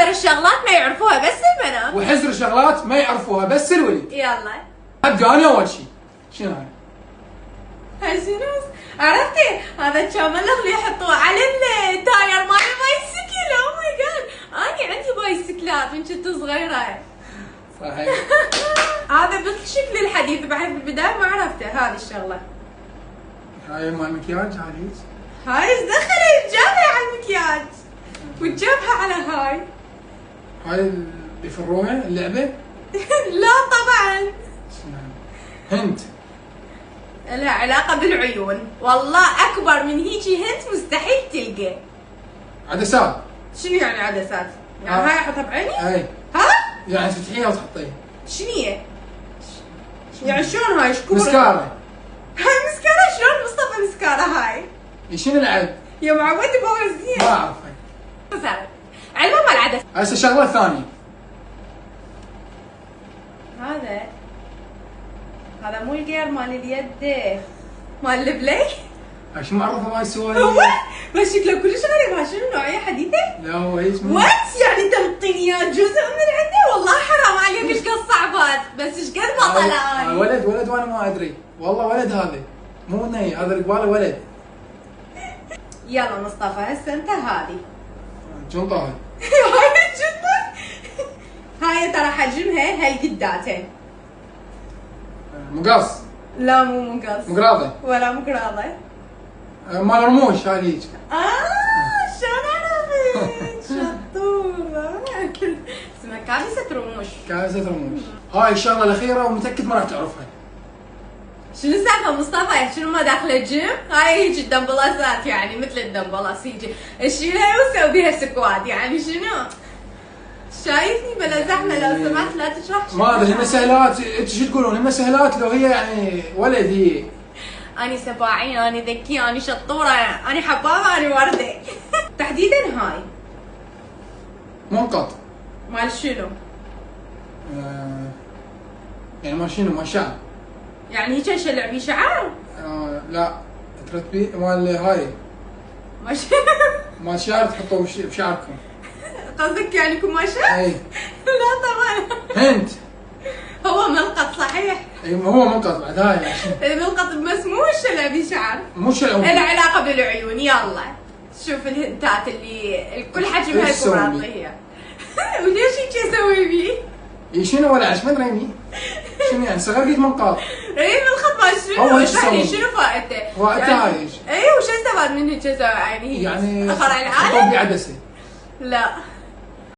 وحذر الشغلات ما يعرفوها بس البنات. وحزر شغلات ما يعرفوها بس الولد. يلا ابدا انا اول شيء. شنو هاي؟ هاي شنو؟ عرفتي؟ هذا الشاملغ اللي يحطوه على التاير مال البايسكل. او ماي جاد، اني عندي بايسكلات من كنت صغيره. صحيح. هذا بس شكل الحديث، بعد بالبدايه ما عرفته هذه الشغله. هاي مال المكياج هاي. هاي ايش دخل جابها على المكياج وتجابها على هاي؟ هاي اللي يفروها اللعبه؟ لا طبعا. هنت. لها علاقه بالعيون، والله اكبر من هيجي هنت مستحيل تلقى. عدسات. شنو يعني عدسات؟ يعني هاي احطها بعيني؟ اي. ها؟ يعني تفتحيها وتحطيها. شنو هي؟ يعني شلون هاي شكورة؟ مسكارة. هاي مسكارة؟ شلون مصطفى مسكارة هاي؟ شنو العد؟ يا معود بوزين. ما اعرف. صارت علما مال العدسة. هسه الشغله الثانيه. هذا مو الجير مال اليد، مال البلاي. شو معرفه هاي السوالف؟ هو بس شكله كلش غريب. ها شنو نوعية حديثة؟ لا هو ايش وات يعني تنطيني اياه جزء من عنده؟ والله حرام عليك ايش قد صعبات، بس ايش قد بطلة اني. ولد وانا ما ادري، والله ولد هذا مو نهي، هذا اللي قباله ولد. يلا مصطفى هسه انت هذه جنطه هاي. هاي الجنطة. هاي ترى حجمها هالقداتين. مقص. لا مو مقص. مقراضه. ولا مقراضة. مال رموش هاي هيك. شلون عرفت؟ شطورة. اسمها كابسة رموش. كاسة رموش. هاي الشغله الاخيره ومتاكد ما راح تعرفها. شنو السالفة مصطفى؟ شنو ما داخله الجيم؟ هاي هيجي الدمبلاسات يعني مثل الدمبلاس يجي اشيلها واسوي بيها سكوات، يعني شنو؟ شايفني بلا زحمة لو سمحت لا تشرح. ما ادري هم سهلات، انتوا شو تقولون؟ هم سهلات لو هي يعني ولد هي. اني سباعين، اني ذكية، اني شطورة، اني حبابة، اني وردة. تحديدا هاي منقط. مال شنو؟ يعني مال شنو؟ مال شعر. يعني هيك شلع بيه شعر؟ لا ترتبي مال هاي. ما شنو؟ مال شعر تحطوه بشعركم. قصدك يعني كماشة؟ اي. لا طبعا. هنت. هو ملقط صحيح. اي هو منقط بعد هاي. ملقط بس مو شلع بيه شعر. مو شلون. له علاقة بالعيون. يلا شوف الهنتات اللي الكل حجمها إيش يكون تسوي معطيها. وليش هيك اسوي بيه؟ اي شنو ولا عش ما ادري مين. شنو يعني صغير قد منقط. اي بالخط ما هو شنو؟ إيش اشرح لي يسوي؟ شنو فائدته؟ فائدته يعني هاي ايش؟ اي وش استفاد من هيك اسوي يعني؟ يعني اخر تحطوه العالم؟ بعدسه. لا